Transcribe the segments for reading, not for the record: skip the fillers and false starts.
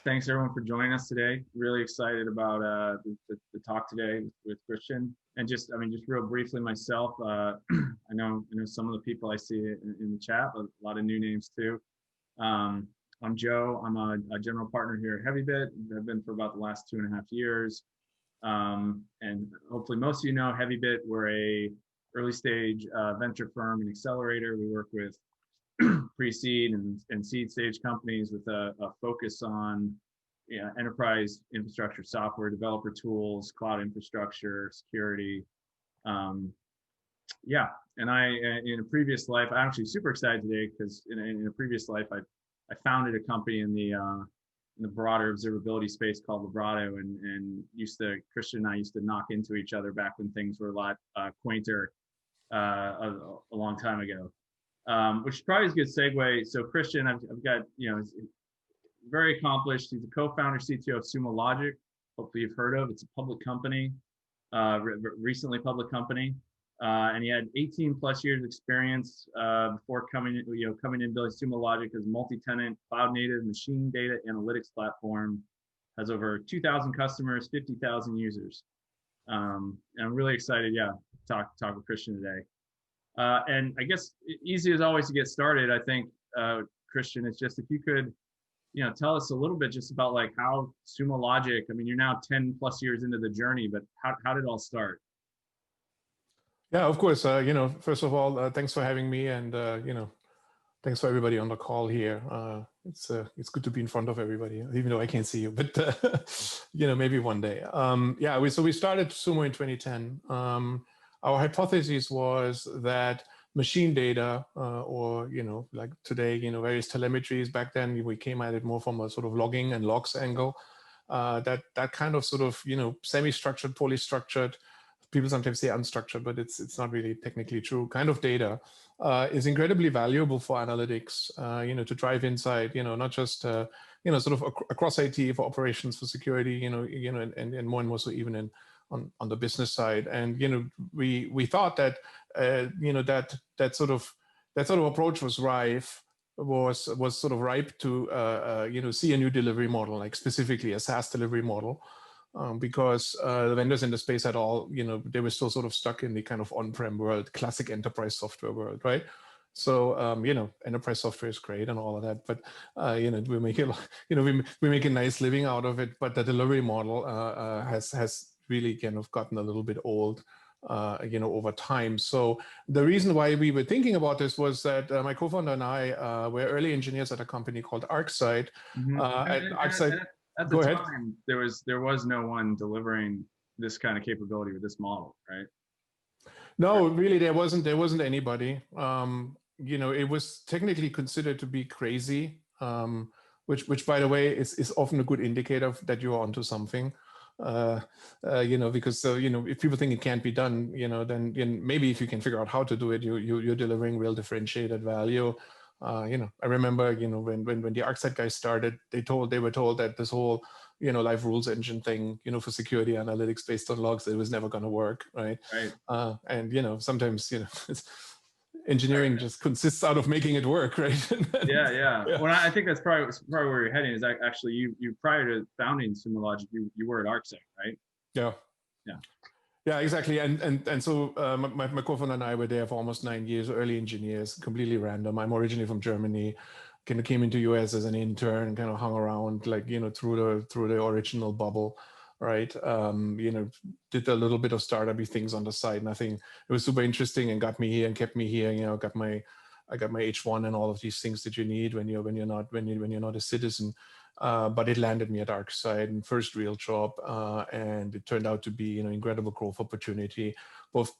Thanks everyone for joining us today. Really excited about the talk today with Christian. And just real briefly myself, I know some of the people I see in the chat, but a lot of new names too. I'm Joe. I'm a general partner here at Heavybit. I've been for about the last 2.5 years. And hopefully most of you know Heavybit. We're a early stage venture firm and accelerator. We work with pre-seed and seed stage companies with a focus on enterprise infrastructure, software, developer tools, cloud infrastructure, security. And in a previous life, I'm actually super excited today because in a previous life, I founded a company in the broader observability space called Vibrato, and Christian and I used to knock into each other back when things were a lot quainter a long time ago. Which probably is a good segue. So Christian, I've got, is very accomplished. He's a co-founder, CTO of Sumo Logic. Hopefully you've heard of. It's a public company, recently public company. And he had 18 plus years experience before coming in building Sumo Logic as a multi-tenant, cloud-native machine data analytics platform. Has over 2,000 customers, 50,000 users. And I'm really excited, to talk with Christian today. And I guess easy as always to get started, I think, Christian, it's just if you could, tell us a little bit just about like how Sumo Logic, you're now 10 plus years into the journey, but how did it all start? Yeah, of course. First of all, thanks for having me, and thanks for everybody on the call here. It's good to be in front of everybody, even though I can't see you, but maybe one day. So we started Sumo in 2010. Our hypothesis was that machine data, or like today, various telemetries. Back then, we came at it more from a sort of logging and logs angle. That kind of sort of semi-structured, poorly structured. People sometimes say unstructured, but it's not really technically true. Kind of data is incredibly valuable for analytics. To drive insight. Not just sort of across IT for operations, for security. And more so even on the business side. And we thought that that sort of approach was sort of ripe to see a new delivery model, like specifically a SaaS delivery model. Because the vendors in the space at all, they were still sort of stuck in the kind of on-prem world, classic enterprise software world, right? So enterprise software is great and all of that, but we make it, we make a nice living out of it. But the delivery model has really kind of gotten a little bit old, over time. So the reason why we were thinking about this was that my co-founder and I were early engineers at a company called ArcSight. At the time, there was no one delivering this kind of capability with this model, right? No, really, there wasn't anybody. It was technically considered to be crazy, which by the way is often a good indicator that you're onto something. Because if people think it can't be done, then maybe if you can figure out how to do it, you're delivering real differentiated value. I remember, when the ArcSight guys started, they were told that this whole, live rules engine thing, for security analytics based on logs, it was never going to work, right? Right. And sometimes, engineering just consists out of making it work, right? Yeah. Well, I think that's probably where you're heading. Is actually you prior to founding Sumo Logic, you were at ArcSight, right? Yeah. Yeah, exactly. And so my co-founder and I were there for almost 9 years, early engineers, completely random. I'm originally from Germany, kind of came into US as an intern, kind of hung around like, through the original bubble, right? Did a little bit of startup-y things on the side. Nothing, it was super interesting and got me here and kept me here. I got my H1 and all of these things that you need when you're not a citizen. But it landed me at ArcSight, and first real job, and it turned out to be incredible growth opportunity, both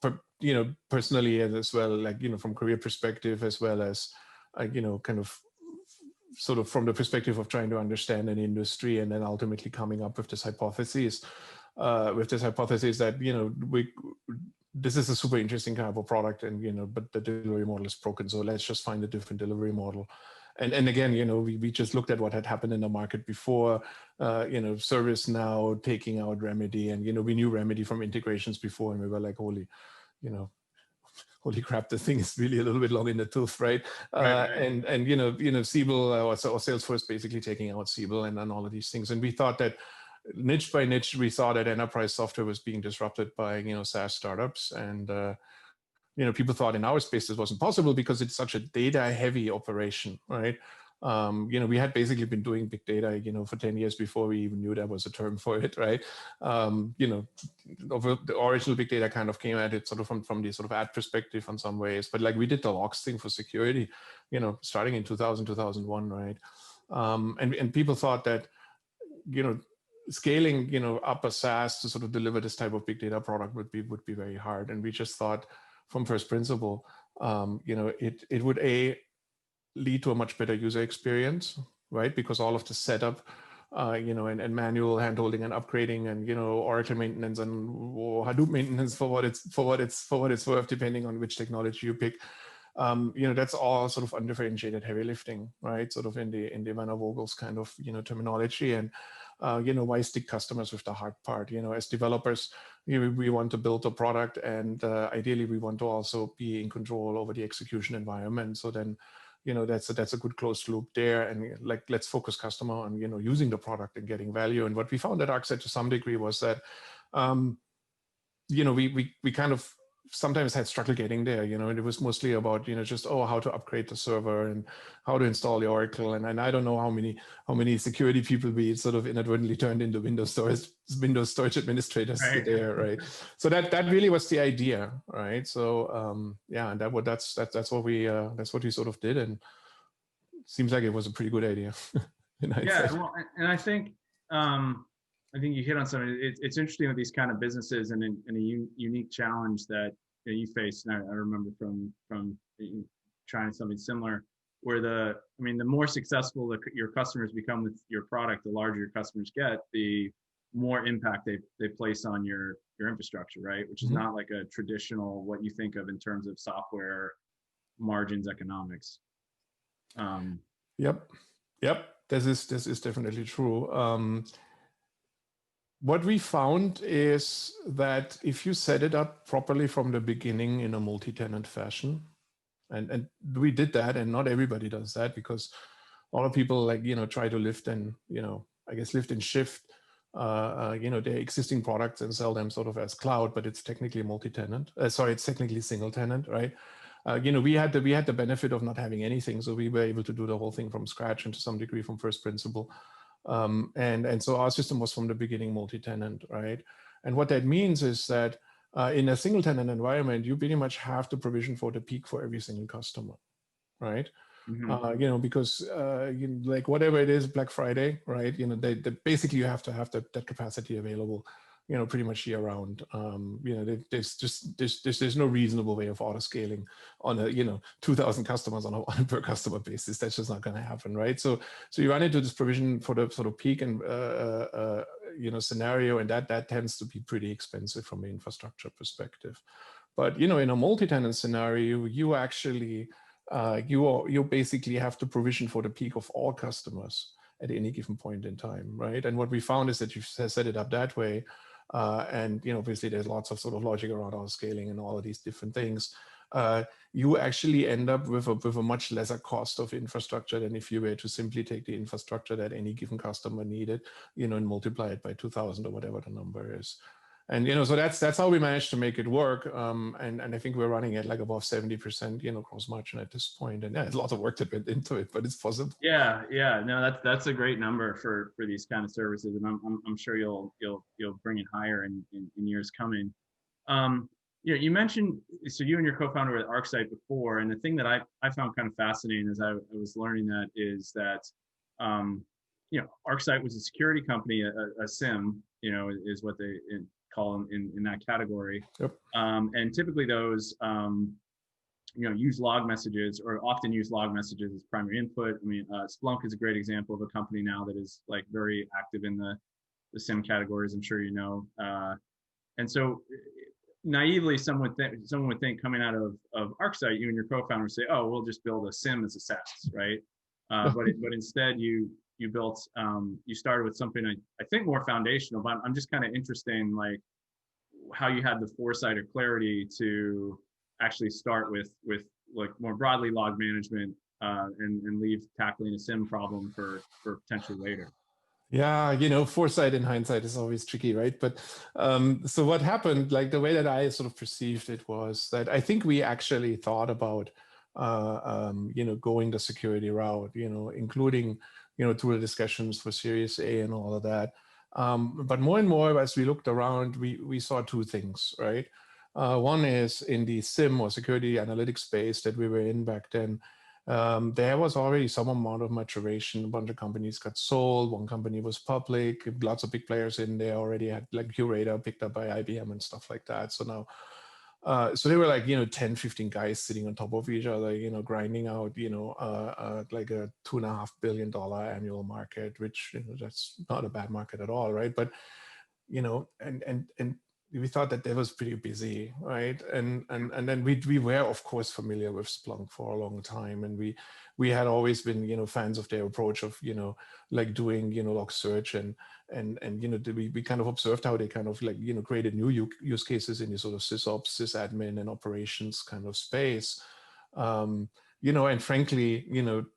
personally as well, like from career perspective, as well as kind of sort of from the perspective of trying to understand an industry, and then ultimately coming up with this hypothesis that this is a super interesting kind of a product, and but the delivery model is broken, so let's just find a different delivery model. And again, we just looked at what had happened in the market before, ServiceNow taking out Remedy, and we knew Remedy from integrations before, and we were like, holy, holy crap, the thing is really a little bit long in the tooth, right? Right. And Siebel or Salesforce basically taking out Siebel and then all of these things. And we thought that niche by niche, we saw that enterprise software was being disrupted by SaaS startups, and people thought in our space this wasn't possible because it's such a data-heavy operation, right? We had basically been doing big data, for 10 years before we even knew there was a term for it, right? The original big data kind of came at it sort of from the sort of ad perspective in some ways, but like we did the logs thing for security, starting in 2000, 2001, right? And people thought that, scaling, up a SaaS to sort of deliver this type of big data product would be very hard. And we just thought from first principle, it would lead to a much better user experience, right? Because all of the setup, and manual handholding and upgrading and Oracle maintenance and Hadoop maintenance for what it's worth, depending on which technology you pick. That's all sort of undifferentiated heavy lifting, right? Sort of in the Werner Vogel's kind of terminology. And why stick customers with the hard part? As developers, we want to build a product, and ideally we want to also be in control over the execution environment. So then, that's a good closed loop there. And like, let's focus customer on using the product and getting value. And what we found at ArcSight to some degree was that we kind of sometimes had struggle getting there, and it was mostly about, just, how to upgrade the server and how to install the Oracle. And I don't know how many security people we sort of inadvertently turned into Windows storage administrators there, right? So that really was the idea, right? So and that's what we sort of did, and it seems like it was a pretty good idea. Yeah, well, and I think you hit on something. It's interesting with these kind of businesses and a unique challenge that you face. And I remember from trying something similar, where the more successful your customers become with your product, the larger your customers get, the more impact they place on your infrastructure, right? Which is not like a traditional what you think of in terms of software margins economics. Yep. This is definitely true. What we found is that if you set it up properly from the beginning in a multi-tenant fashion, and we did that, and not everybody does that, because a lot of people try to lift and shift their existing products and sell them sort of as cloud, but it's technically multi-tenant. It's technically single tenant, right? We had the benefit of not having anything, so we were able to do the whole thing from scratch and to some degree from first principle. And so our system was from the beginning multi-tenant, right? And what that means is that in a single tenant environment, you pretty much have to provision for the peak for every single customer, right? Because like whatever it is, Black Friday, right? They basically you have to have that capacity available, pretty much year round. There's no reasonable way of auto scaling on a 2,000 customers on a per customer basis. That's just not going to happen, right? So you run into this provision for the sort of peak and scenario, and that tends to be pretty expensive from an infrastructure perspective. But in a multi-tenant scenario, you actually you basically have to provision for the peak of all customers at any given point in time, right? And what we found is that you set it up that way. And obviously there's lots of sort of logic around auto scaling and all of these different things. You actually end up with a much lesser cost of infrastructure than if you were to simply take the infrastructure that any given customer needed, and multiply it by 2,000 or whatever the number is. And so that's how we managed to make it work. And I think we're running at like above 70%, gross margin at this point. And there's lots of work that went into it, but it's possible. Yeah. No, that's a great number for these kind of services, and I'm sure you'll bring it higher in years coming. You mentioned, so you and your co-founder were at ArcSight before, and the thing that I found kind of fascinating as I was learning that is that ArcSight was a security company, a SIM, is what they call them in that category. Yep. And typically those use log messages, or often use log messages as primary input. Splunk is a great example of a company now that is like very active in the SIM categories, I'm sure you know. And so naively, someone would think coming out of ArcSight, you and your co-founder would say, oh, we'll just build a SIM as a SaaS, right? But instead you built, you started with something I think more foundational, but I'm just kind of interested in like how you had the foresight or clarity to actually start with like more broadly log management, and leave tackling a SIM problem for potentially later. Yeah, foresight in hindsight is always tricky, right? But so what happened, like the way that I sort of perceived it was that I think we actually thought about, going the security route, including, through the discussions for Series A and all of that. But more and more, as we looked around, we saw two things, right? One is in the SIM or security analytics space that we were in back then. There was already some amount of maturation. A bunch of companies got sold. One company was public. Lots of big players in there already had like Curator picked up by IBM and stuff like that. So now, so they were like, 10, 15 guys sitting on top of each other, grinding out, like a $2.5 billion annual market, which, that's not a bad market at all, right? But, and we thought that was pretty busy, right? And then we were of course familiar with Splunk for a long time, and we had always been fans of their approach of like doing log search and we kind of observed how they kind of like created new use cases in the sort of sysops, sysadmin, and operations kind of space. And frankly,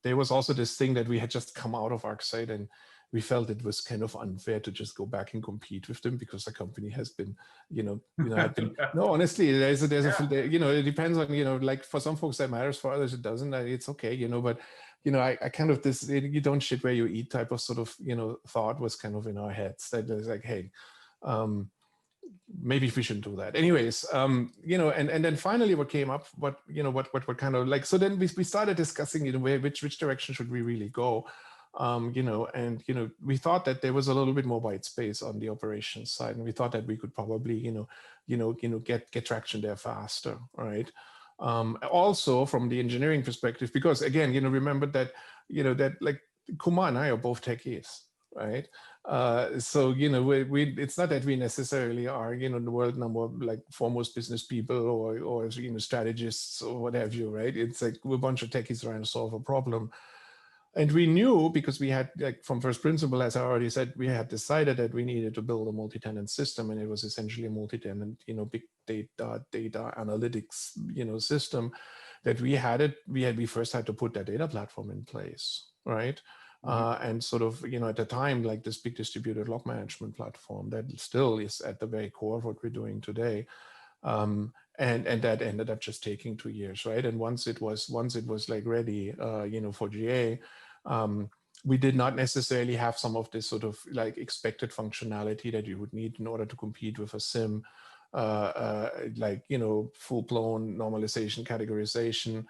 there was also this thing that we had just come out of ArcSight, and we felt it was kind of unfair to just go back and compete with them because the company has been, had been, no, honestly, there's it depends on, like for some folks that matters, for others it doesn't. It's okay, but, I kind of this, you don't shit where you eat type of sort of, thought was kind of in our heads that was like, hey, maybe we shouldn't do that. Anyways, and then finally what came up, what kind of like, so then we started discussing, which direction should we really go? We thought that there was a little bit more white space on the operations side, and we thought that we could probably, get traction there faster, right? Also from the engineering perspective, because again, remember that, that like Kumar and I are both techies, right? So it's not that we necessarily are the world number like foremost business people or strategists or what have you, right? It's like we're a bunch of techies trying to solve a problem. And we knew, because we had, like, from first principle, as I already said, we had decided that we needed to build a multi-tenant system, and it was essentially a multi-tenant, big data analytics, system that we first had to put that data platform in place, right? And sort of, at the time, like this big distributed log management platform that still is at the very core of what we're doing today. And that ended up just taking 2 years, right? And once it was like ready, for GA, we did not necessarily have some of this sort of like expected functionality that you would need in order to compete with a SIM, like, full-blown normalization, categorization,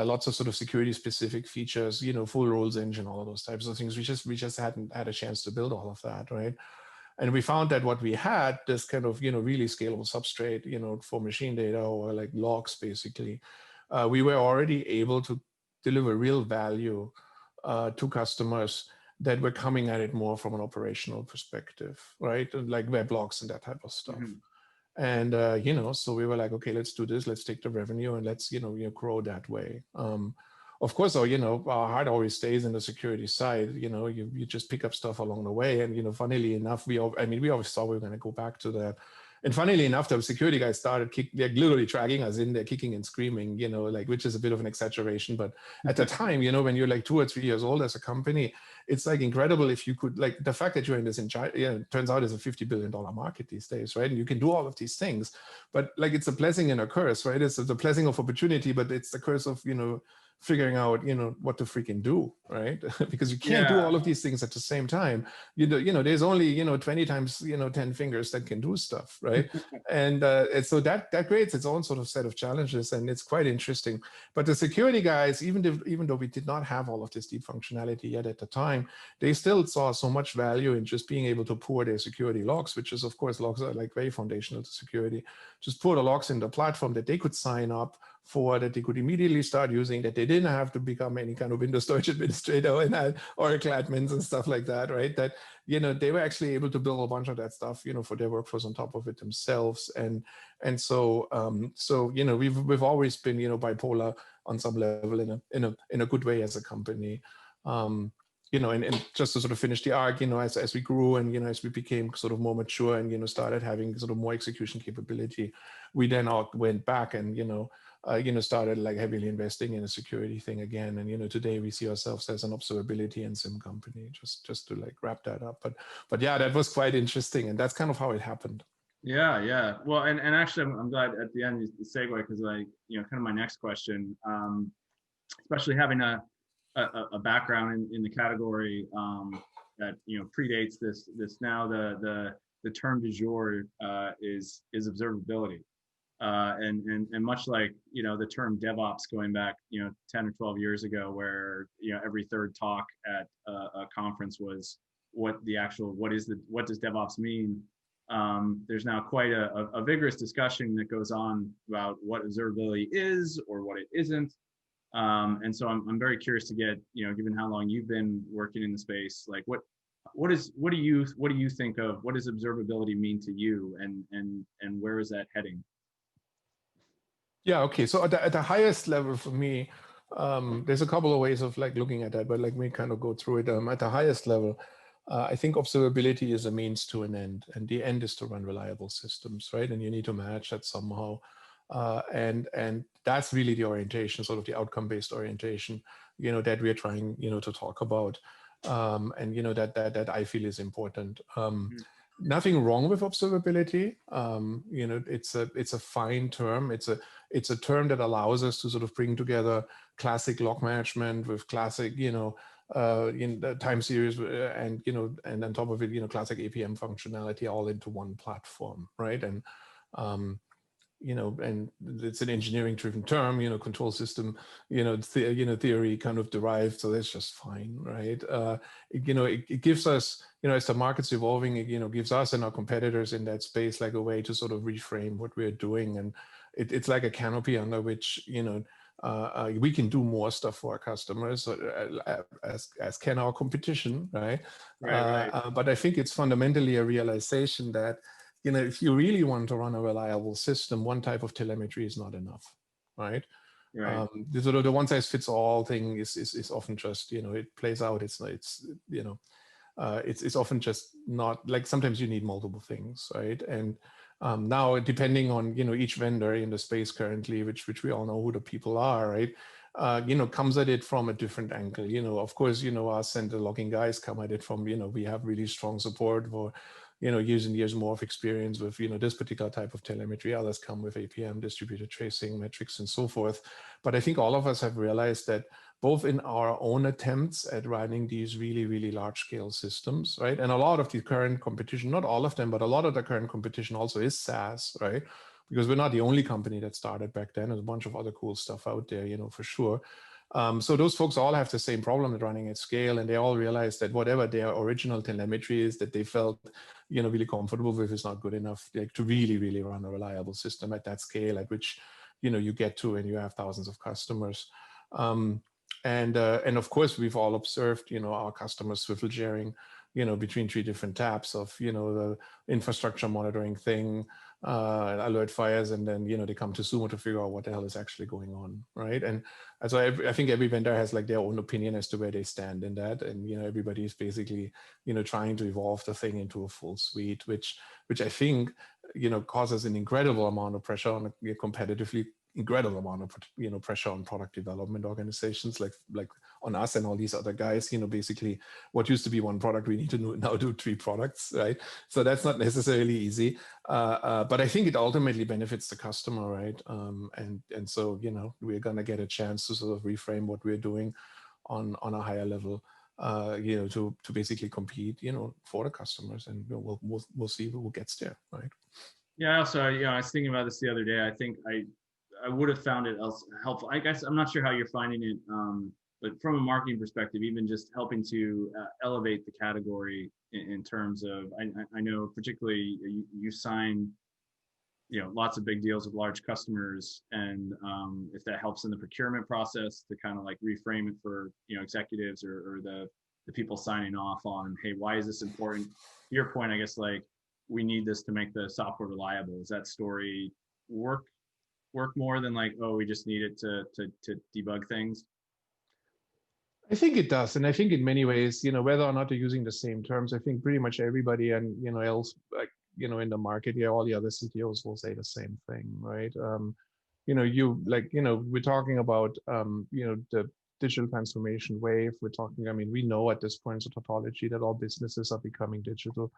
lots of sort of security specific features, full rules engine, all of those types of things. We just hadn't had a chance to build all of that, right? And we found that what we had, this kind of, really scalable substrate, for machine data or like logs, basically, we were already able to deliver real value to customers that were coming at it more from an operational perspective, right? Like weblogs and that type of stuff. And, so we were like, okay, let's do this. Let's take the revenue and let's, grow that way. Of course, though, our heart always stays in the security side. You just pick up stuff along the way. And, funnily enough, we always thought we were going to go back to that. And funnily enough, the security guys started they're literally dragging us in there, kicking and screaming, like, which is a bit of an exaggeration. But at the time, when you're like 2 or 3 years old as a company, it's like incredible if you could, like, the fact that you're in this turns out is a $50 billion market these days, right? And you can do all of these things, but like, it's a blessing and a curse, right? It's the blessing of opportunity, but it's the curse of, figuring out, what to freaking do, right? Because you can't do all of these things at the same time. There's only, 20 times, 10 fingers that can do stuff, right? and so that creates its own sort of set of challenges, and it's quite interesting. But the security guys, even though we did not have all of this deep functionality yet at the time, they still saw so much value in just being able to pour their security logs, which is, of course, logs are like very foundational to security. Just pour the logs in the platform that they could sign up for, that they could immediately start using, that they didn't have to become any kind of Windows storage administrator and Oracle admins and stuff like that, right? That, they were actually able to build a bunch of that stuff, for their workforce on top of it themselves. And so, we've always been, bipolar on some level in a good way as a company. and just to sort of finish the arc, as we grew and, as we became sort of more mature and, started having sort of more execution capability, we then went back and, started like heavily investing in a security thing again. And, today we see ourselves as an observability and SIM company, just to like wrap that up. But yeah, that was quite interesting. And that's kind of how it happened. Yeah. Well, and actually, I'm glad at the end you segue, because kind of my next question, especially having a background in the category that predates this now, the term du jour is observability, and much like the term DevOps going back 10 or 12 years ago, where every third talk at a conference was what does DevOps mean. There's now quite a vigorous discussion that goes on about what observability is or what it isn't. And so I'm very curious to get, given how long you've been working in the space, like what do you think of, what does observability mean to you, and where is that heading? Yeah, okay. So at the highest level for me, there's a couple of ways of like looking at that, but like me kind of go through it. At the highest level, I think observability is a means to an end, and the end is to run reliable systems, right? And you need to manage that somehow. And that's really the orientation, sort of the outcome-based orientation, that we're trying, to talk about, and that I feel is important. Nothing wrong with observability. It's a fine term. It's a term that allows us to sort of bring together classic log management with classic, time series, and and on top of it, classic APM functionality all into one platform, right? And and it's an engineering-driven term, control system, theory kind of derived, so that's just fine, right? It gives us, as the market's evolving, it gives us and our competitors in that space like a way to sort of reframe what we're doing, and it's like a canopy under which, we can do more stuff for our customers, as can our competition, right? Right. But I think it's fundamentally a realization that if you really want to run a reliable system, one type of telemetry is not enough, right? Right. The sort of the one size fits all thing is often just, it plays out. It's often just not, like, sometimes you need multiple things, right? And now, depending on each vendor in the space currently, which we all know who the people are, right? Comes at it from a different angle. Of course, us and the logging guys come at it from, we have really strong support for years and years more of experience with, this particular type of telemetry. Others come with APM, distributed tracing, metrics, and so forth. But I think all of us have realized that both in our own attempts at running these really, really large scale systems, right? And a lot of the current competition, not all of them, but a lot of the current competition also is SaaS, right? Because we're not the only company that started back then. There's a bunch of other cool stuff out there, for sure. So those folks all have the same problem with running at scale, and they all realize that whatever their original telemetry is that they felt, really comfortable with is not good enough, like, to really, really run a reliable system at that scale at which, you get to when you have thousands of customers. And of course, we've all observed, our customers swivel jaring, between three different tabs of, the infrastructure monitoring thing, alert fires, and then, they come to Sumo to figure out what the hell is actually going on, right? And so I think every vendor has like their own opinion as to where they stand in that, and everybody is basically trying to evolve the thing into a full suite, which I think causes an incredible amount of pressure on a competitively incredible amount of pressure on product development organizations like on us and all these other guys. Basically what used to be one product, we need to now do 3 products, right? So that's not necessarily easy, but I think it ultimately benefits the customer, right? And so we're going to get a chance to sort of reframe what we're doing on a higher level, to basically compete for the customers, and we'll see who gets there, right? Yeah. Also, I was thinking about this the other day. I think I would have found it else helpful. I guess I'm not sure how you're finding it, but from a marketing perspective, even just helping to elevate the category in terms of, I know particularly you sign, lots of big deals with large customers, and if that helps in the procurement process to kind of like reframe it for executives or the people signing off on, hey, why is this important? To your point, I guess, like, we need this to make the software reliable. Does that story work more than like, oh, we just need it to debug things? I think it does, and I think in many ways, whether or not they're using the same terms, I think pretty much everybody and else, like in the market, yeah, all the other CTOs will say the same thing, right? We're talking about the digital transformation wave. We're talking, I mean, we know at this point in tautology that all businesses are becoming digital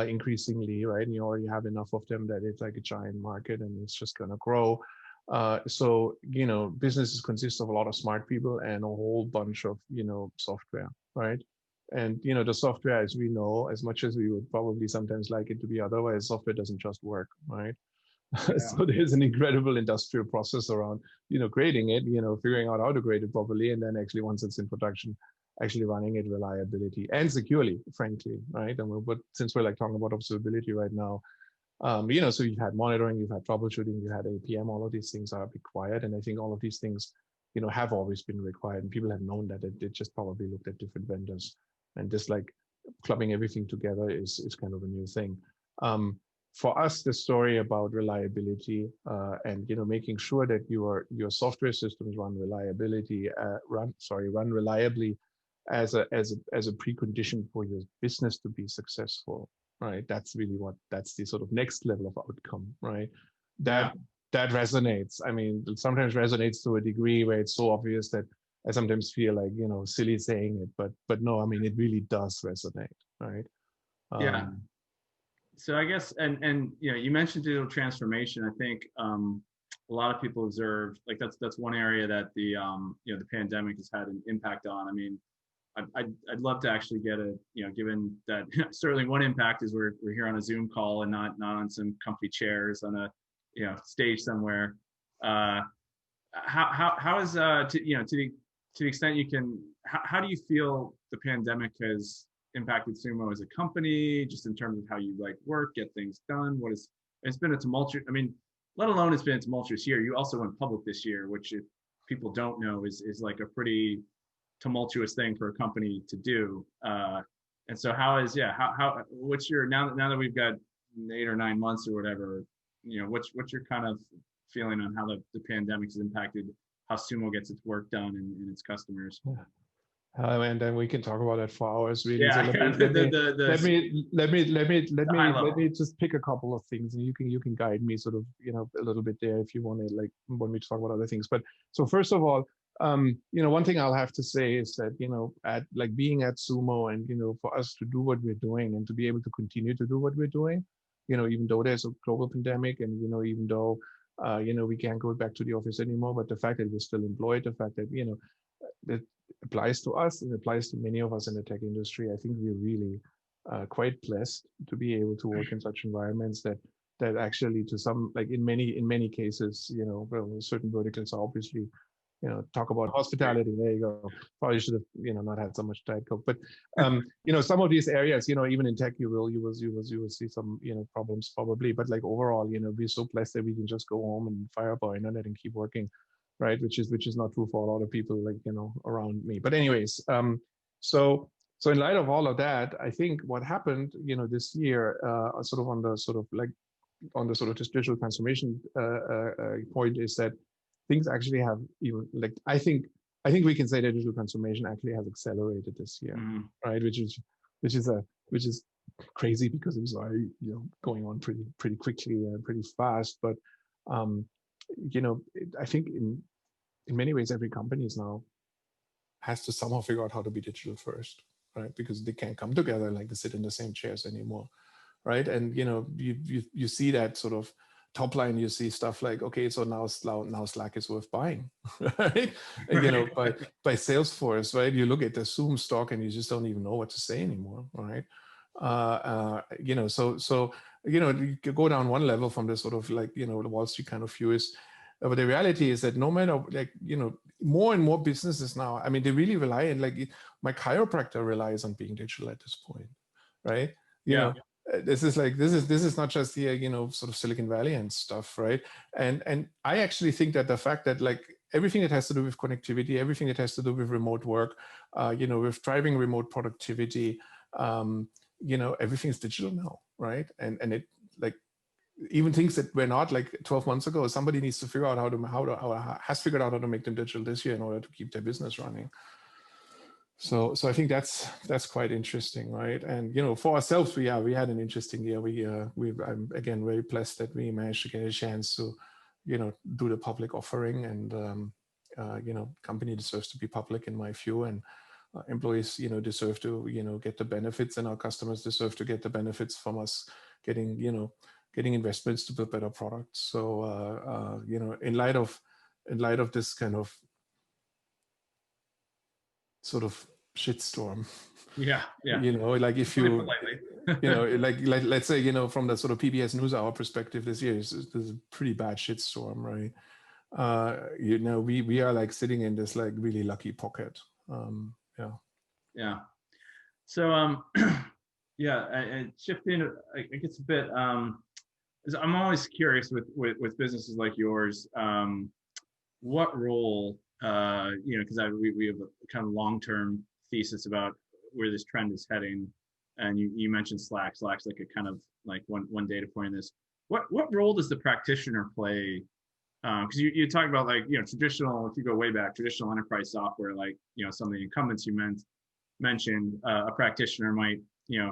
increasingly, right? And you already have enough of them that it's like a giant market and it's just going to grow. So businesses consist of a lot of smart people and a whole bunch of software, right? And the software, as we know, as much as we would probably sometimes like it to be otherwise, software doesn't just work, right? Yeah. So there's an incredible industrial process around creating it, figuring out how to create it properly, and then actually once it's in production, actually running it reliability and securely, frankly, right? And since we're like talking about observability right now, so you've had monitoring, you've had troubleshooting, you had APM, all of these things are required. And I think all of these things, have always been required. And people have known that. They just probably looked at different vendors. And just like clubbing everything together is kind of a new thing. For us, the story about reliability and making sure that your software systems run reliably as a precondition for your business to be successful, right? That's the sort of next level of outcome, right? That resonates. I mean, it sometimes resonates to a degree where it's so obvious that I sometimes feel like silly saying it, but no, I mean it really does resonate, right? Yeah. So I guess, and you mentioned digital transformation. I think a lot of people observe like that's one area that the the pandemic has had an impact on. I mean, I'd love to actually get given that certainly one impact is we're here on a Zoom call and not on some comfy chairs on a stage somewhere. How is to the extent you can, how do you feel the pandemic has impacted Sumo as a company, just in terms of how you like work, get things done? It's been a tumultuous, I mean, let alone it's been a tumultuous year. You also went public this year, which if people don't know is like a pretty tumultuous thing for a company to do. And so what's your, now that we've got 8 or 9 months or whatever, what's your kind of feeling on how the pandemic has impacted how Sumo gets its work done and its customers? And then we can talk about that for hours, really. Yeah, so let me just pick a couple of things, and you can guide me sort of a little bit there if you want me to talk about other things. But so first of all, one thing I'll have to say is that at like being at Sumo and for us to do what we're doing and to be able to continue to do what we're doing, even though there's a global pandemic and even though we can't go back to the office anymore, but the fact that we're still employed, the fact that that applies to us and applies to many of us in the tech industry. I think we're really quite blessed to be able to work in such environments that actually, to some, like in many cases, certain verticals are obviously, talk about hospitality. There you go. Probably should have not had so much Diet Coke, but some of these areas, even in tech, you will see some problems probably. But like overall, we're so blessed that we can just go home and fire up our internet and keep working, right? Which is not true for a lot of people like around me. But anyways, so in light of all of that, I think what happened this year, sort of on the sort of this digital transformation point, is that things actually have even like I think we can say that digital transformation actually has accelerated this year, right? Which is crazy because it was already going on pretty quickly and pretty fast. But I think in many ways every company is now has to somehow figure out how to be digital first, right? Because they can't come together like they sit in the same chairs anymore, right? And you see that sort of top line, you see stuff like, okay, so now Slack is worth buying, right? And, by Salesforce, right? You look at the Zoom stock and you just don't even know what to say anymore, right? So you could go down one level from the sort of like the Wall Street kind of furious, but the reality is that no matter more and more businesses now, I mean, they really rely on my chiropractor relies on being digital at this point, right? This is not just here, sort of Silicon Valley and stuff, right? And I actually think that the fact that everything that has to do with connectivity, everything that has to do with remote work, with driving remote productivity, everything is digital now, right? And it even things that were not 12 months ago, somebody needs to figure out has figured out how to make them digital this year in order to keep their business running. So I think that's quite interesting, right? And for ourselves, we had an interesting year. I'm again very blessed that we managed to get a chance to, do the public offering, and company deserves to be public in my view, and employees, deserve to, get the benefits, and our customers deserve to get the benefits from us getting investments to build better products. So in light of this kind of sort of shitstorm. Yeah. Like if Put it you, like let's say, from the sort of PBS NewsHour perspective, this year is a pretty bad shitstorm, right? We are like sitting in this like really lucky pocket. Yeah. Yeah. So yeah, I shifting. I guess a bit. I'm always curious with businesses like yours. What role, because we have a kind of long-term thesis about where this trend is heading, and you mentioned Slack. Slack's like a kind of like one data point in this. What role does the practitioner play? Because you talk about like traditional, if you go way back, traditional enterprise software, like some of the incumbents you mentioned, a practitioner might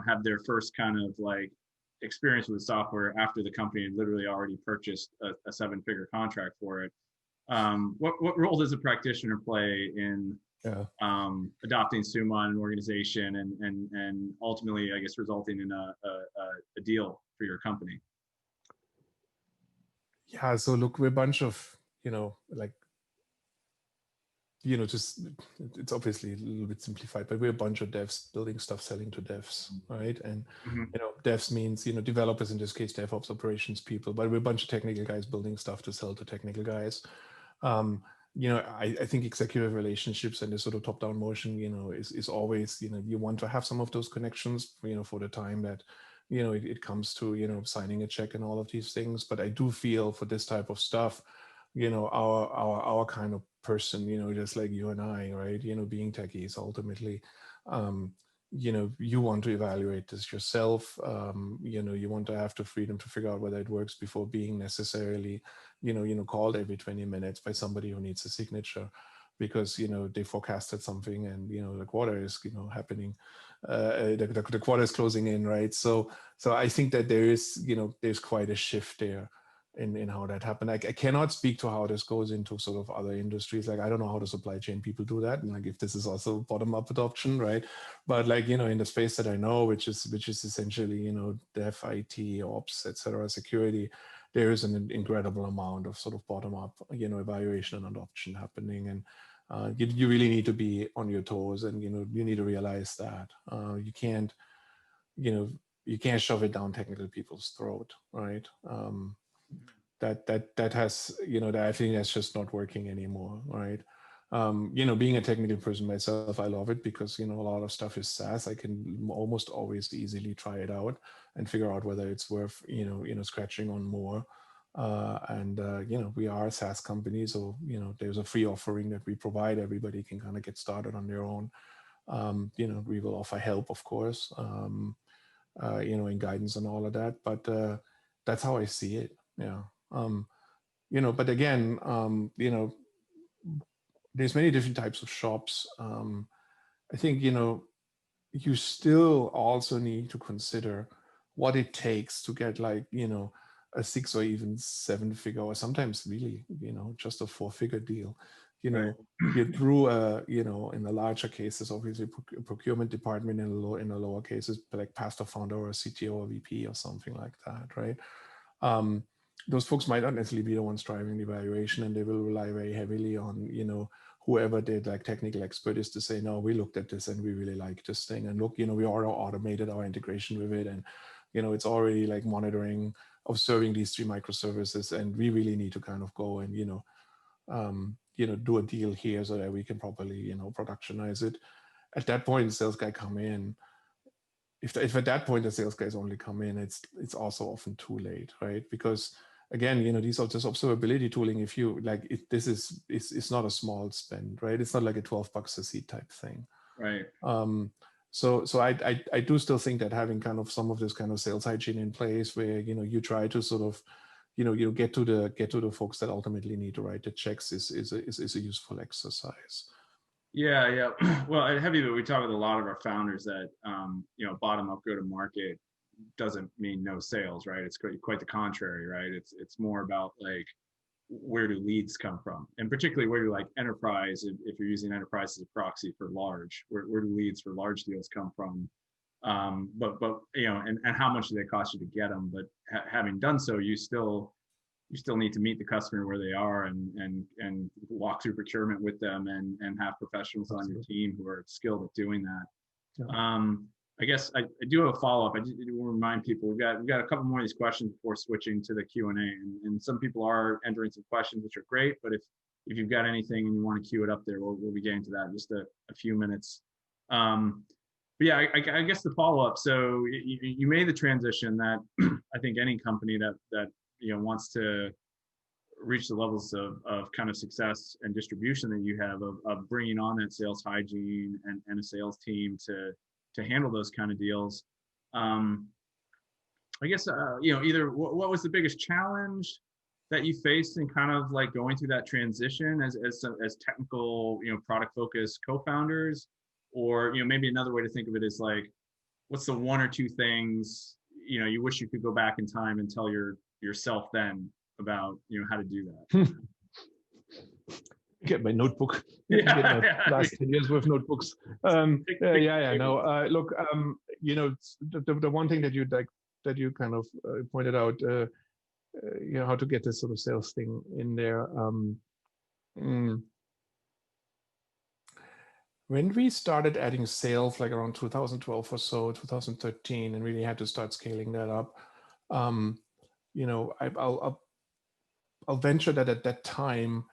have their first kind of like experience with software after the company had literally already purchased a seven-figure contract for it. What role does a practitioner play in adopting Sumo in an organization and ultimately, I guess, resulting in a deal for your company? Yeah. So look, we're a bunch of, just, it's obviously a little bit simplified, but we're a bunch of devs building stuff, selling to devs, right? And, devs means, developers, in this case, DevOps operations people, but we're a bunch of technical guys building stuff to sell to technical guys. I think executive relationships and this sort of top-down motion, is always, you want to have some of those connections, for the time that, it comes to, signing a check and all of these things. But I do feel for this type of stuff, our kind of person, just like you and I, right? Being techies ultimately, you want to evaluate this yourself. You want to have the freedom to figure out whether it works before being necessarily, called every 20 minutes by somebody who needs a signature because, they forecasted something and, the quarter is, happening. The quarter is closing in, right? So I think that there is, there's quite a shift there in how that happened. I cannot speak to how this goes into sort of other industries. Like, I don't know how the supply chain people do that. And like, if this is also bottom-up adoption, right? But like, in the space that I know, which is essentially, dev, IT, ops, etc., security, there is an incredible amount of sort of bottom-up, evaluation and adoption happening. And you really need to be on your toes, and, you need to realize that you can't shove it down technical people's throat, right? That has, I think that's just not working anymore, right? Being a technical person myself, I love it because, a lot of stuff is SaaS. I can almost always easily try it out and figure out whether it's worth, scratching on more. We are a SaaS company, so, there's a free offering that we provide. Everybody can kind of get started on their own. We will offer help, of course, and guidance and all of that, but that's how I see it. Yeah. But again, there's many different types of shops. I think, you still also need to consider what it takes to get like, a 6 or even 7-figure, or sometimes really, just a 4-figure deal. Right. You through in the larger cases, obviously procurement department, in the lower cases, like pastor, founder, or CTO or VP or something like that, right? Those folks might not necessarily be the ones driving the evaluation, and they will rely very heavily on, whoever did like technical expert is to say, no, we looked at this and we really like this thing. And look, we already automated our integration with it. And, it's already like monitoring, observing these 3 microservices. And we really need to kind of go and, do a deal here so that we can properly, productionize it. At that point, the sales guy come in. If at that point the sales guys only come in, it's also often too late, right? Because again, these are just observability tooling. If you like, it's not a small spend, right? It's not like a $12 a seat type thing, right? So I do still think that having kind of some of this kind of sales hygiene in place, where you try to sort of you get to the folks that ultimately need to write the checks is a useful exercise. Yeah. Well, at Heavybit, we talk with a lot of our founders that, bottom up go to market doesn't mean no sales, right? It's quite the contrary, right? It's more about like where do leads come from, and particularly where do like enterprise, if you're using enterprise as a proxy for large, where do leads for large deals come from? But and how much do they cost you to get them? But having done so, you still need to meet the customer where they are and walk through procurement with them and have professionals on your team who are skilled at doing that. Yeah. I guess I do have a follow-up. I just want to remind people we've got a couple more of these questions before switching to the Q&A, and some people are entering some questions, which are great. But if you've got anything and you want to queue it up there, we'll be getting to that in just a few minutes. But yeah, I guess the follow-up. So you made the transition that I think any company that wants to reach the levels of kind of success and distribution that you have of bringing on that sales hygiene and a sales team to handle those kind of deals. I guess either what was the biggest challenge that you faced in kind of like going through that transition as technical product focused co-founders, or maybe another way to think of it is like, what's the one or two things you wish you could go back in time and tell yourself then about how to do that? Get my notebook. Yeah, Get my last 10 years worth notebooks. No. Look, the one thing that you kind of pointed out, how to get this sort of sales thing in there. When we started adding sales, like around 2012 or so, 2013, and really had to start scaling that up, I'll venture that at that time,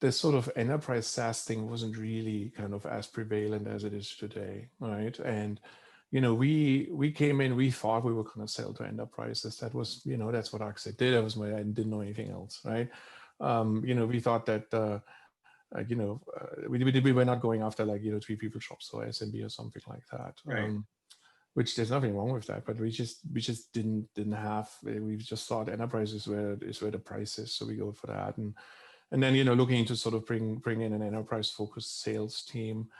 this sort of enterprise SaaS thing wasn't really kind of as prevalent as it is today, right? And we came in, we thought we were going to sell to enterprises. That was, that's what Axel did. That was I didn't know anything else, right? We thought that we were not going after like 3 people shops or SMB or something like that. right. Which there's nothing wrong with that, but we just didn't have. We just thought enterprise is where the price is, so we go for that. And then looking to sort of bring in an enterprise focused sales team.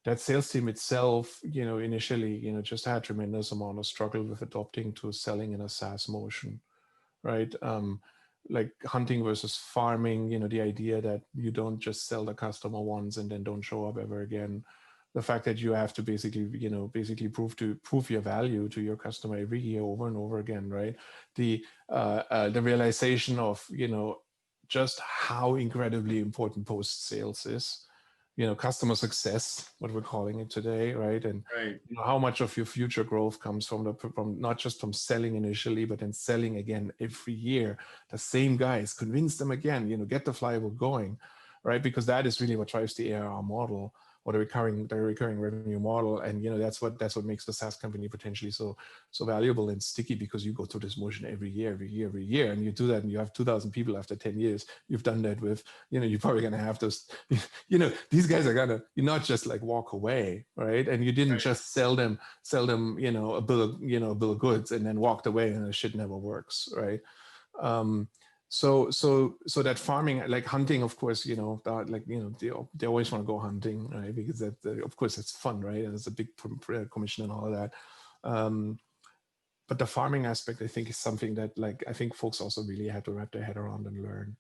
That sales team itself, initially, just had tremendous amount of struggle with adopting to selling in a SaaS motion, right? Like hunting versus farming, the idea that you don't just sell the customer once and then don't show up ever again. The fact that you have to basically prove your value to your customer every year over and over again, right? The realization of, just how incredibly important post sales is, customer success, what we're calling it today, right? And Right. how much of your future growth comes from not just from selling initially, but then selling again every year. The same guys, convince them again, get the flywheel going, right? Because that is really what drives the ARR model or the recurring revenue model, and that's what makes the SaaS company potentially so valuable and sticky, because you go through this motion every year, and you do that, and you have 2,000 people after 10 years. You've done that with, you're probably gonna have those, these guys are gonna not just like walk away, right? And you didn't just sell them, a bill of goods and then walked away, and the shit never works, right? So that farming, like hunting, of course, they always want to go hunting, right? Because that, of course, it's fun, right? And it's a big commission and all of that. But the farming aspect, I think, is something that, like, I think folks also really had to wrap their head around and learn.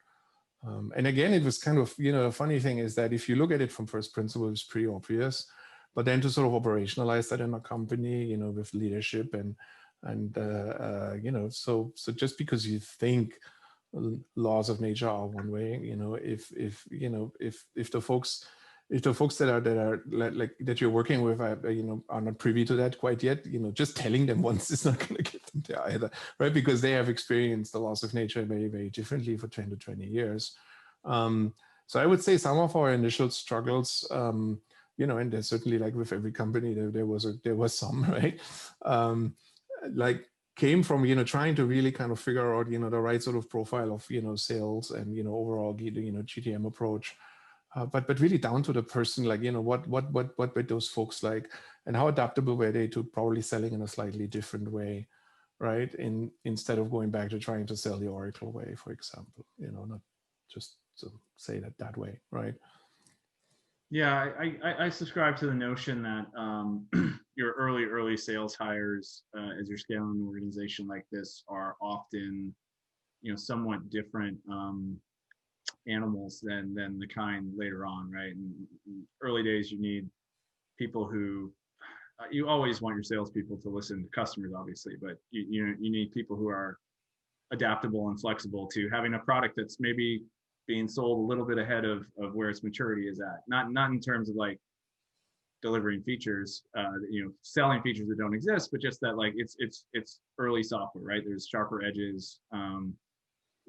And again, it was kind of, the funny thing is that if you look at it from first principle, it's pretty obvious. But then to sort of operationalize that in a company, with leadership and so just because you think laws of nature are one way, if the folks that are like that you're working with are not privy to that quite yet, just telling them once is not going to get them there either, right? Because they have experienced the laws of nature very, very differently for 10 to 20 years. So I would say some of our initial struggles, and there's certainly, like with every company, there was some, right? Like came from trying to really kind of figure out the right sort of profile of sales and overall GTM approach, but really down to the person, like what were those folks like, and how adaptable were they to probably selling in a slightly different way, right? Instead of going back to trying to sell the Oracle way, for example, not just to say that way, right? Yeah, I subscribe to the notion that your early sales hires as you're scaling an organization like this are often, somewhat different animals than the kind later on, right? In early days, you need people who you always want your salespeople to listen to customers, obviously, but you need people who are adaptable and flexible to having a product that's maybe being sold a little bit ahead of where its maturity is at. Not in terms of like delivering features, selling features that don't exist, but just that like it's early software, right? There's sharper edges.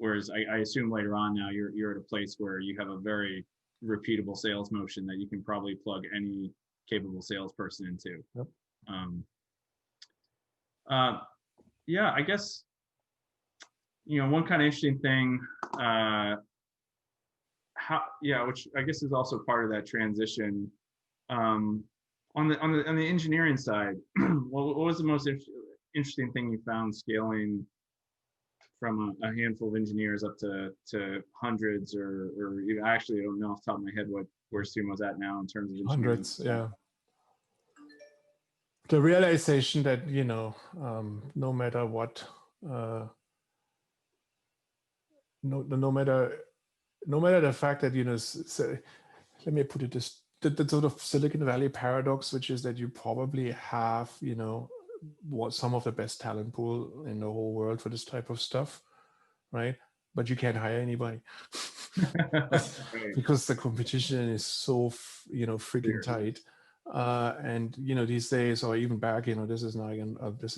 Whereas I assume later on now you're at a place where you have a very repeatable sales motion that you can probably plug any capable salesperson into. Yep. Um, uh, yeah, I guess one kind of interesting thing, which I guess is also part of that transition. Um, on the engineering side, what was the most interesting thing you found scaling from a handful of engineers up to hundreds, or actually I don't know off the top of my head where Sumo's at now in terms of engineering. Hundreds, yeah. The realization that no matter what, no matter the fact that let me put it this, the sort of Silicon Valley paradox, which is that you probably have what some of the best talent pool in the whole world for this type of stuff, right? But you can't hire anybody Right. because the competition is so freaking tight. And these days, or even back, this is not again. This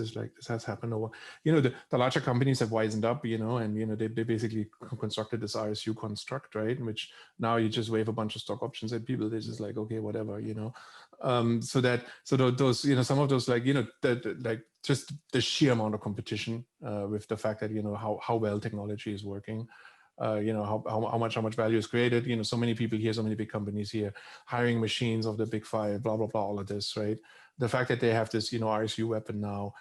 has happened over. The larger companies have wisened up, and they basically constructed this RSU construct, right? In which now you just wave a bunch of stock options at people. They're just like, okay, whatever, So those, some of those, like like just the sheer amount of competition with the fact that how well technology is working. How much value is created. So many people here, so many big companies here, hiring machines of the big five, blah blah blah, all of this, right? The fact that they have this RSU weapon now.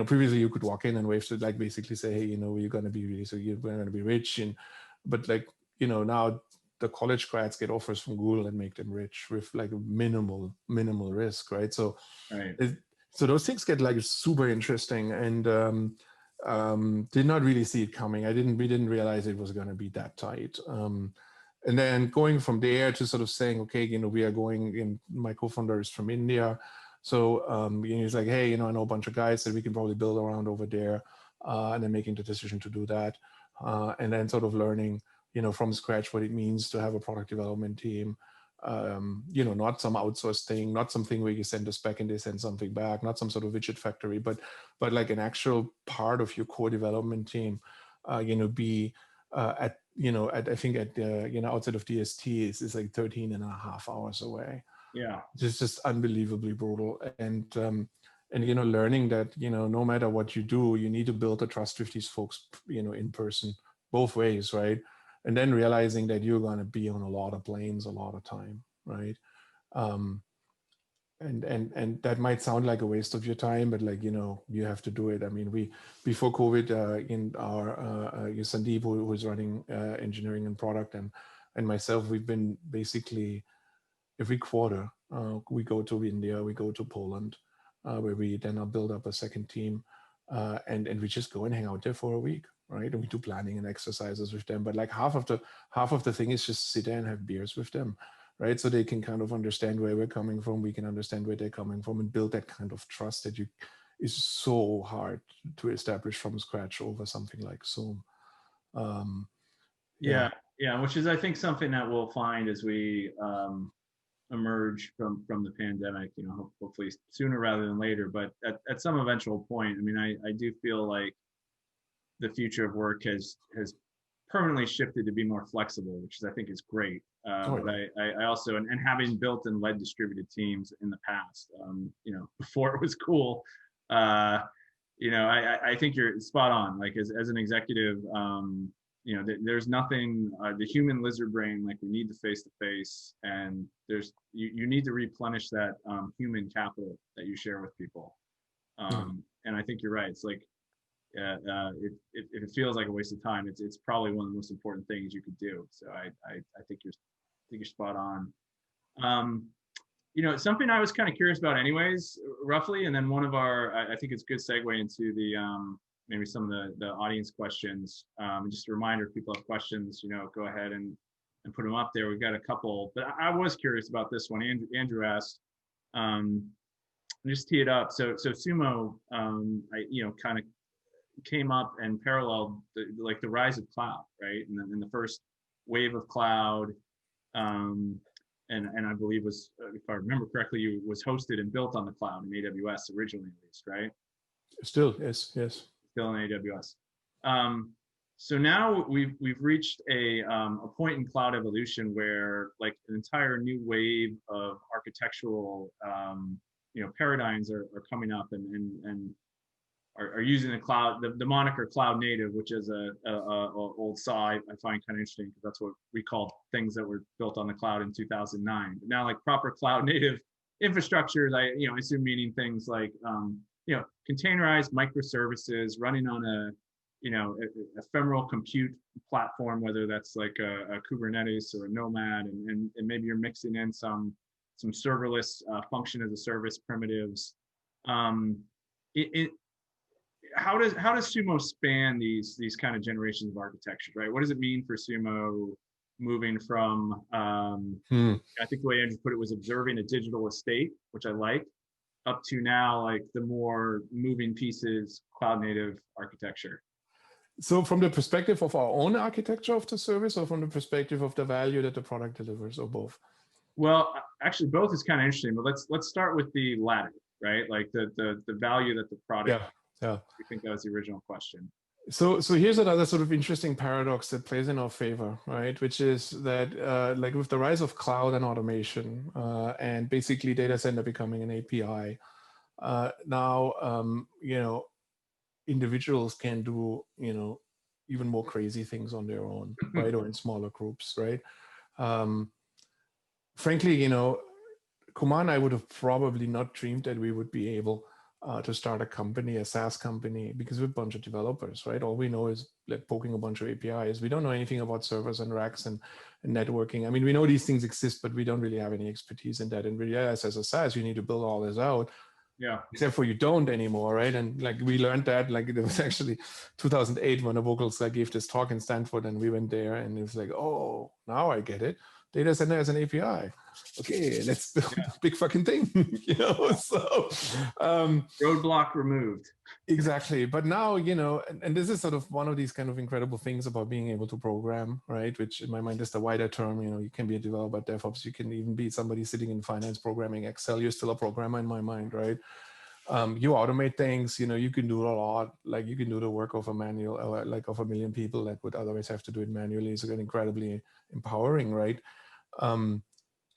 Previously you could walk in and wave to, like, basically say, hey, you're going to be really, so you're going to be rich, but like now the college grads get offers from Google and make them rich with like minimal risk, right? So Right. so those things get like super interesting, and did not really see it coming. We didn't realize it was going to be that tight. And then going from there to sort of saying, okay, we are going in. My co-founder is from India, so he's like, hey, I know a bunch of guys that we can probably build around over there, and then making the decision to do that, and then sort of learning, from scratch what it means to have a product development team. Not some outsourced thing, not something where you send a spec and they send something back, not some sort of widget factory, but like an actual part of your core development team. Be at I think at outside of DST is like 13 and a half hours away. Yeah. It's just unbelievably brutal. And learning that no matter what you do, you need to build a trust with these folks in person, both ways, right? And then realizing that you're going to be on a lot of planes a lot of time, right? And that might sound like a waste of your time, but like you have to do it. I mean, we before COVID, in our Sandeep, who is running engineering and product, and myself, we've been basically every quarter we go to India, we go to Poland, where we then build up a second team, and we just go and hang out there for a week, right? And we do planning and exercises with them. But like half of the thing is just sit there and have beers with them, right? So they can kind of understand where we're coming from. We can understand where they're coming from, and build that kind of trust that is so hard to establish from scratch over something like Zoom. Yeah. Yeah. Which is, I think, something that we'll find as we emerge from the pandemic, hopefully sooner rather than later, but at some eventual point. I mean, I do feel like the future of work has permanently shifted to be more flexible, which is, I think, is great. But I also, and having built and led distributed teams in the past, before it was cool, I think you're spot on. Like as an executive, there's nothing, the human lizard brain, like we need the face to face, and you need to replenish that human capital that you share with people. And I think you're right. It's like, if it feels like a waste of time, it's probably one of the most important things you could do. So I think you're spot on. It's something I was kind of curious about anyways, roughly. And then one of I think it's a good segue into the maybe some of the audience questions. Just a reminder, if people have questions, go ahead and put them up there. We've got a couple, but I was curious about this one. Andrew asked, just tee it up. So Sumo, kind of came up and paralleled the rise of cloud, right? And then the first wave of cloud, and I believe was, if I remember correctly, was hosted and built on the cloud in AWS originally, at least, right? Still, yes. Still in AWS. So now we've reached a point in cloud evolution where like an entire new wave of architectural paradigms are coming up and are using the cloud, the moniker cloud native, which is a old saw I find kind of interesting because that's what we called things that were built on the cloud in 2009. But now like proper cloud native infrastructures, I assume meaning things like containerized microservices running on a ephemeral compute platform, whether that's like a Kubernetes or a Nomad, and maybe you're mixing in some serverless function as a service primitives. How does Sumo span these kind of generations of architecture, right? What does it mean for Sumo moving from I think the way Andrew put it was observing a digital estate, which I like, up to now like the more moving pieces cloud native architecture? So from the perspective of our own architecture of the service, or from the perspective of the value that the product delivers, or both? Well, actually both is kind of interesting, but let's start with the latter, right? Like the value that the product. Yeah. I think that was the original question. So here's another sort of interesting paradox that plays in our favor, right? Which is that like with the rise of cloud and automation and basically data center becoming an API, now individuals can do even more crazy things on their own, right? Or in smaller groups, right? Frankly, Kumar and I would have probably not dreamed that we would be able to start a company, a SaaS company, because we're a bunch of developers, right? All we know is like poking a bunch of APIs. We don't know anything about servers and racks and networking. I mean, we know these things exist, but we don't really have any expertise in that. And we realize as a SaaS, you need to build all this out. Yeah. Except for you don't anymore, right? And like we learned that, like it was actually 2008 when the vocals gave this talk in Stanford, and we went there, and it was like, oh, now I get it. Data center as an API. Okay, let's build a big fucking thing, So roadblock removed. Exactly, but now and this is sort of one of these kind of incredible things about being able to program, right? Which in my mind is the wider term. You can be a developer, DevOps. You can even be somebody sitting in finance programming Excel. You're still a programmer in my mind, right? You automate things. You can do a lot. Like you can do the work of a manual, like of a million people that would otherwise have to do it manually. So it's incredibly empowering, right?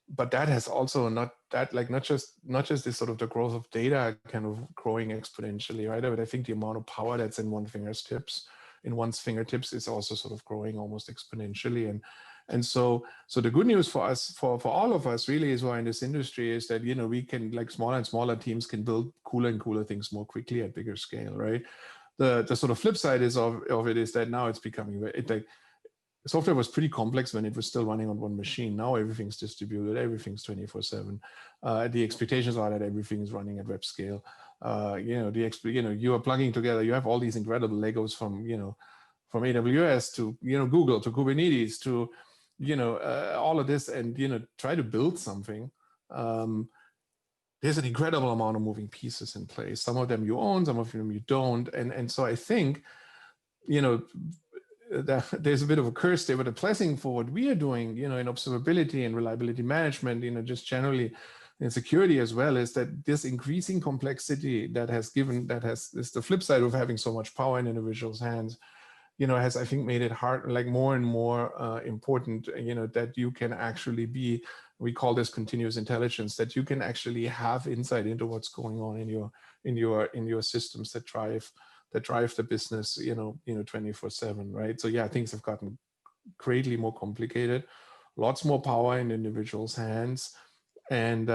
But that has also not just this sort of the growth of data kind of growing exponentially, right? But I think the amount of power that's in one's fingertips is also sort of growing almost exponentially. And so the good news for us, for all of us really is why in this industry is that, we can, like smaller and smaller teams can build cooler and cooler things more quickly at bigger scale, right? The sort of flip side of it is that now it's becoming software was pretty complex when it was still running on one machine. Now everything's distributed, everything's 24/7. The expectations are that everything is running at web scale. You are plugging together. You have all these incredible Legos from AWS to Google to Kubernetes to all of this, and try to build something. There's an incredible amount of moving pieces in place. Some of them you own, some of them you don't, and so I think there's a bit of a curse there, but a blessing for what we are doing, in observability and reliability management, just generally in security as well, is that this increasing complexity is the flip side of having so much power in individuals' hands, has, I think, made it hard, like more and more important, that you can actually we call this continuous intelligence, that you can actually have insight into what's going on in your systems that drive the business, 24/7, right? So yeah, things have gotten greatly more complicated, lots more power in individuals' hands. And,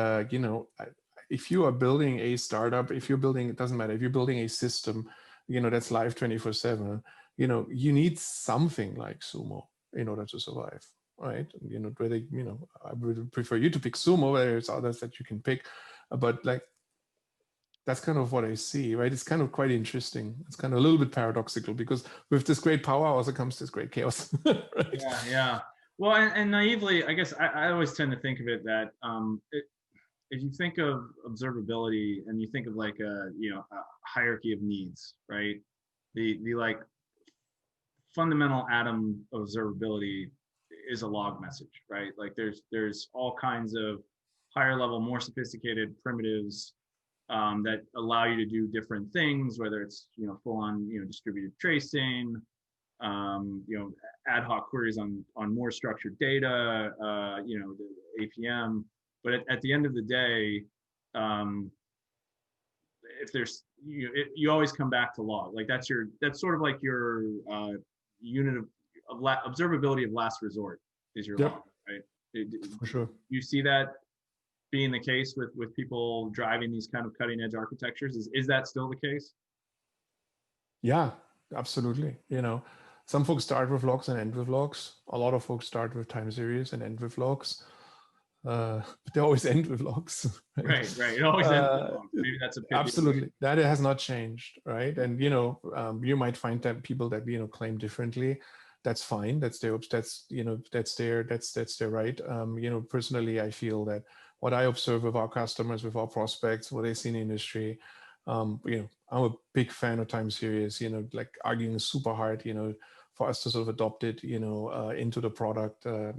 if you are building a startup, it doesn't matter, if you're building a system, that's live 24/7, you need something like Sumo in order to survive. right? You know, whether, you know, I would prefer you to pick Sumo, whether it's others that you can pick, but like, that's kind of what I see, right? It's kind of quite interesting. It's kind of a little bit paradoxical because with this great power also comes this great chaos, right? Yeah, yeah. Well, and naively, I guess I always tend to think of it that if you think of observability and you think of like a a hierarchy of needs, right? The like fundamental atom of observability is a log message, right? Like there's all kinds of higher level, more sophisticated primitives that allow you to do different things, whether it's full on distributed tracing, ad hoc queries on more structured data, the APM. But at the end of the day, if there's you always come back to log. Like that's sort of like your unit of observability of last resort is your Yep. log, right? For sure. You see that being the case with people driving these kind of cutting edge architectures? Is that still the case? Yeah, absolutely. You know, some folks start with logs and end with logs. A lot of folks start with time series and end with logs. But they always end with logs. Right. It always ends with logs. Maybe that's a pithy absolutely way. that has not changed, right? And you might find that people that claim differently. That's fine. That's their right. Personally, I feel that what I observe with our customers, with our prospects, what they see in the industry, I'm a big fan of time series. Like arguing super hard. For us to sort of adopt it, into the product. I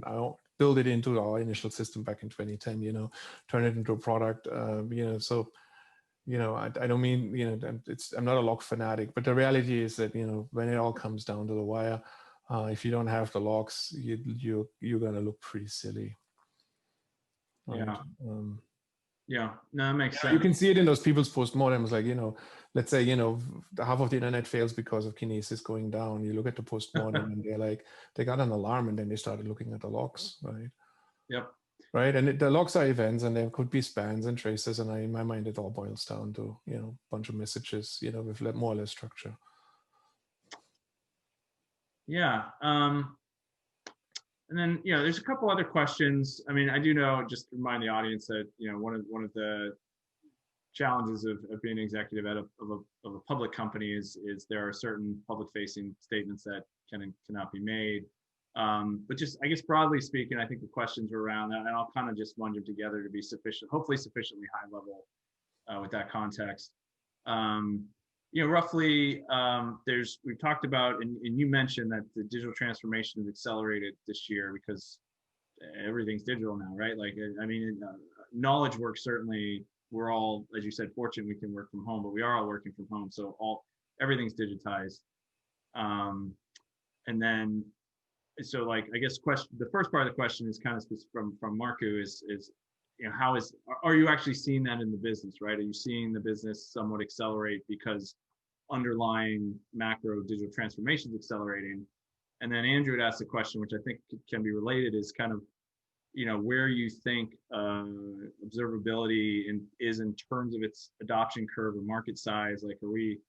build it into our initial system back in 2010. Turn it into a product. So. I don't mean, I'm not a log fanatic, but the reality is that, when it all comes down to the wire, if you don't have the logs, you're going to look pretty silly. Right? Yeah, no, that makes sense. You can see it in those people's postmortems, like, let's say, half of the internet fails because of kinesis going down. You look at the postmortem and they're like, they got an alarm and then they started looking at the logs, right? Yep. Right, and the logs are events, and there could be spans and traces, and in my mind, it all boils down to a bunch of messages, with more or less structure. Yeah, and then there's a couple other questions. I mean, I do know, just to remind the audience that one of the challenges of being an executive of a public company is there are certain public facing statements that cannot be made. But just, I guess, broadly speaking, I think the questions were around that, and I'll kind of just lunge them together to be hopefully sufficiently high level with that context. Roughly, we've talked about, and you mentioned that the digital transformation has accelerated this year because everything's digital now, right? Like, I mean, knowledge work, certainly, we're all, as you said, fortunate we can work from home, but we are all working from home, so everything's digitized. And then, so like, I guess the first part of the question is kind of from Marku is are you actually seeing that in the business, right? Are you seeing the business somewhat accelerate because underlying macro digital transformation is accelerating? And then Andrew had asked a question, which I think can be related, is kind of, where you think observability is in terms of its adoption curve or market size. Like, are we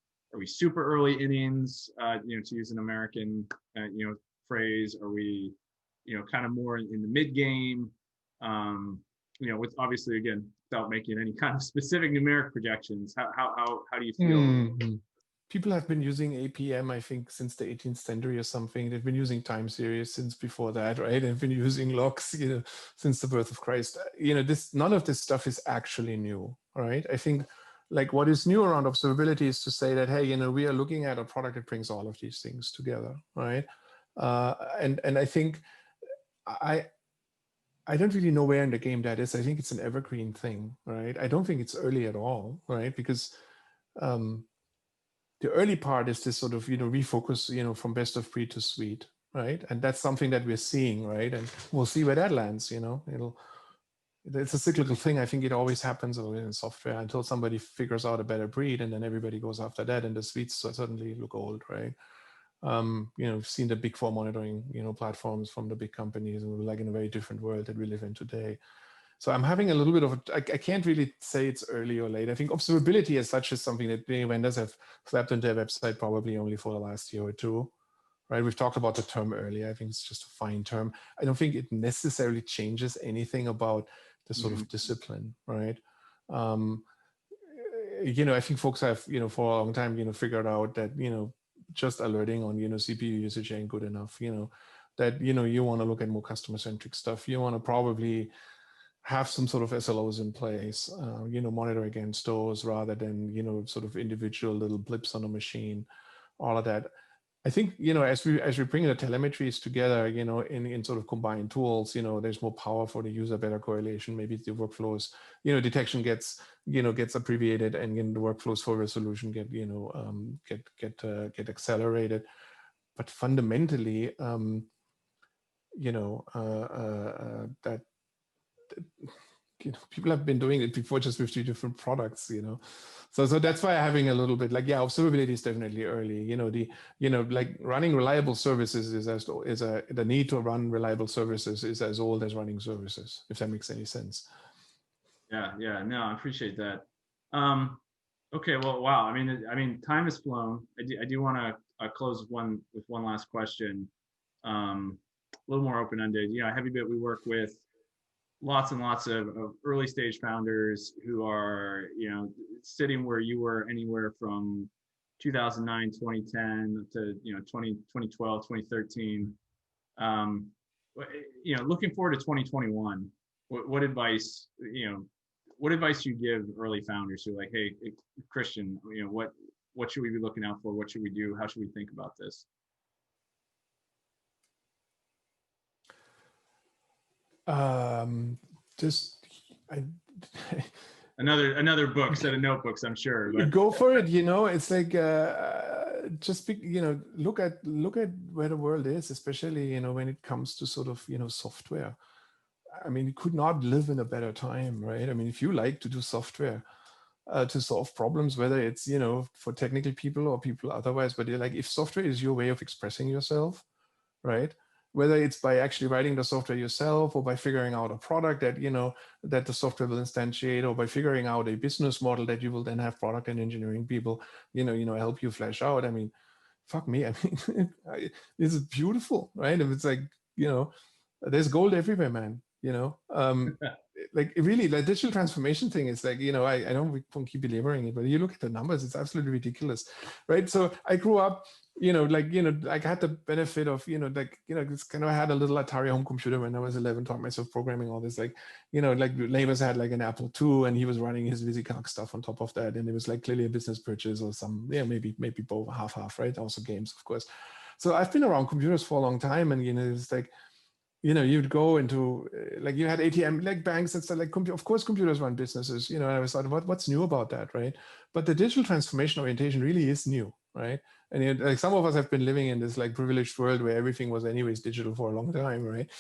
super early innings, to use an American, phrase? Are we, kind of more in the mid game? With, obviously, again, without making any kind of specific numeric projections, how do you feel? People have been using APM, I think, since the 18th century or something. They've been using time series since before that, right? They've been using logs, since the birth of Christ. None of this stuff is actually new, right? I think, like, what is new around observability is to say that, hey, we are looking at a product that brings all of these things together, right? And I think I don't really know where in the game that is. I think it's an evergreen thing, right? I don't think it's early at all, right? Because the early part is this sort of, refocus, from best of breed to suite, right? And that's something that we're seeing, right? And we'll see where that lands, it's a cyclical thing. I think it always happens in software until somebody figures out a better breed, and then everybody goes after that, and the suites suddenly look old, right? We've seen the big four monitoring, platforms from the big companies, and we're like in a very different world that we live in today. So I'm having a little bit of I can't really say it's early or late. I think observability as such is something that many vendors have slapped into their website probably only for the last year or two, right? We've talked about the term earlier. I think it's just a fine term. I don't think it necessarily changes anything about the sort of discipline, right? I think folks have, for a long time, figured out that, just alerting on, CPU usage ain't good enough, that, you want to look at more customer-centric stuff. You want to probably have some sort of SLOs in place, monitor against those rather than, sort of individual little blips on a machine, all of that. I think, as we bring the telemetries together, in sort of combined tools, there's more power for the user, better correlation, maybe the workflows, detection gets abbreviated, and the workflows for resolution get accelerated. But fundamentally, that people have been doing it before, just with 2 different products, so that's why having a little bit observability is definitely early. Like running reliable services the need to run reliable services is as old as running services, if that makes any sense. Yeah, no, I appreciate that. Okay, well, wow. I mean, time has flown. I do want to close with one last question. A little more open-ended. Heavybit, we work with lots and lots of early stage founders who are, sitting where you were, anywhere from 2009, 2010 to 2012, 2013. Looking forward to 2021. What advice you give early founders who are like, hey, Christian, what should we be looking out for? What should we do? How should we think about this? Another book, set of notebooks, I'm sure. But. Go for it. It's like just look at where the world is, especially when it comes to sort of software. I mean, it could not live in a better time, right? I mean, if you like to do software to solve problems, whether it's for technical people or people otherwise, but if software is your way of expressing yourself, right? Whether it's by actually writing the software yourself, or by figuring out a product that that the software will instantiate, or by figuring out a business model that you will then have product and engineering people help you flesh out. I mean, fuck me. I mean, this is beautiful, right? If it's like there's gold everywhere, man. Like really, the digital transformation thing is like, I don't keep belaboring it, but you look at the numbers, it's absolutely ridiculous, right? So I grew up, I had the benefit of, it's kind of, I had a little Atari home computer when I was 11, taught myself programming, all this, neighbors had like an Apple II, and he was running his VisiCalc stuff on top of that. And it was like clearly a business purchase or some, maybe both, half, right? Also games, of course. So I've been around computers for a long time, and, it's like, you'd go into you had ATM, like banks and stuff, of course computers run businesses, and I was thought, what's new about that, right? But the digital transformation orientation really is new, right? And like some of us have been living in this like privileged world where everything was anyways digital for a long time, right?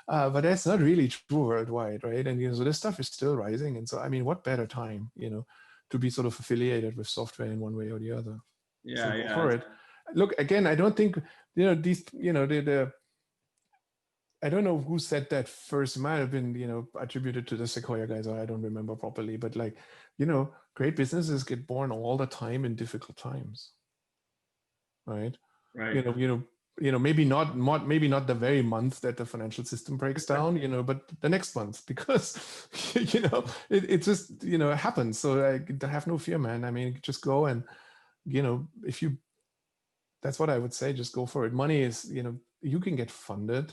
But that's not really true worldwide, right? And so this stuff is still rising. And so, I mean, what better time, to be sort of affiliated with software in one way or the other? Yeah, so yeah. For it. Look, again, I don't think, these, I don't know who said that first. It might have been, attributed to the Sequoia guys, or I don't remember properly. But great businesses get born all the time in difficult times, right? Right. Maybe not the very month that the financial system breaks down, but the next month, because it just happens. So I have no fear, man. I mean, just go and if you, that's what I would say. Just go for it. Money is, you can get funded.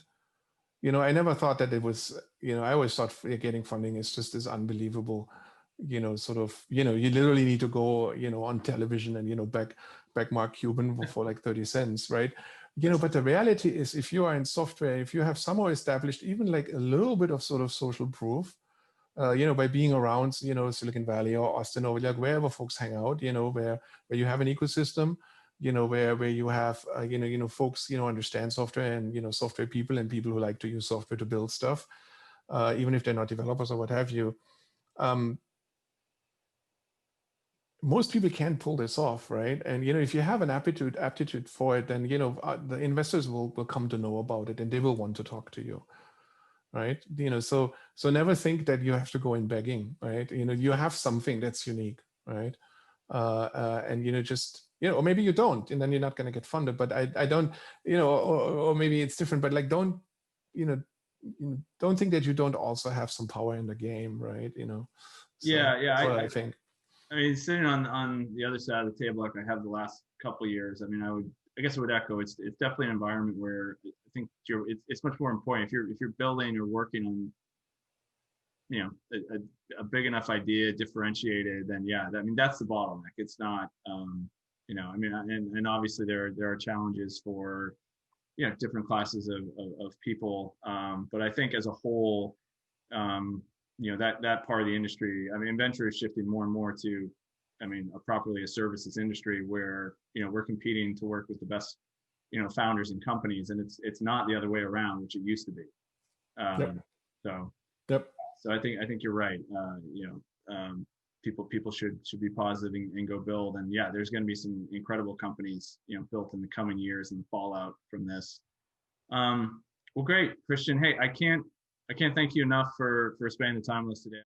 I never thought that it was, I always thought getting funding is just this unbelievable, sort of, you literally need to go, on television and, back Mark Cuban for like 30 cents, right? But the reality is, if you are in software, if you have somehow established even like a little bit of sort of social proof, by being around, Silicon Valley or Austin or like wherever folks hang out, where you have an ecosystem, where you have, folks, understand software and, software people and people who like to use software to build stuff, even if they're not developers or what have you. Most people can pull this off, right? And, if you have an aptitude for it, then, the investors will come to know about it and they will want to talk to you, right? So never think that you have to go in begging, right? You have something that's unique, right? And, just, you know, or maybe you don't, and then you're not going to get funded. But I don't, you know, or maybe it's different. But like, don't, you know, don't think that you don't also have some power in the game, right? You know, so Yeah, that's what I think. I mean, sitting on the other side of the table, like I have the last couple of years. I mean, I guess I would echo. It's definitely an environment where I think it's much more important if you're building or working on, you know, a big enough idea, differentiated, then yeah, I mean, that's the bottleneck. It's not, you know, I mean, and obviously there are challenges for, you know, different classes of people. But I think as a whole, you know, that part of the industry, I mean, venture is shifting more and more to, I mean, properly a services industry where, you know, we're competing to work with the best, you know, founders and companies, and it's not the other way around, which it used to be. Yep. So Yep. so I think you're right. You know, people should be positive and go build. And yeah, there's going to be some incredible companies, you know, built in the coming years and the fallout from this. Well, great, Christian. Hey, I can't thank you enough for spending the time with us today.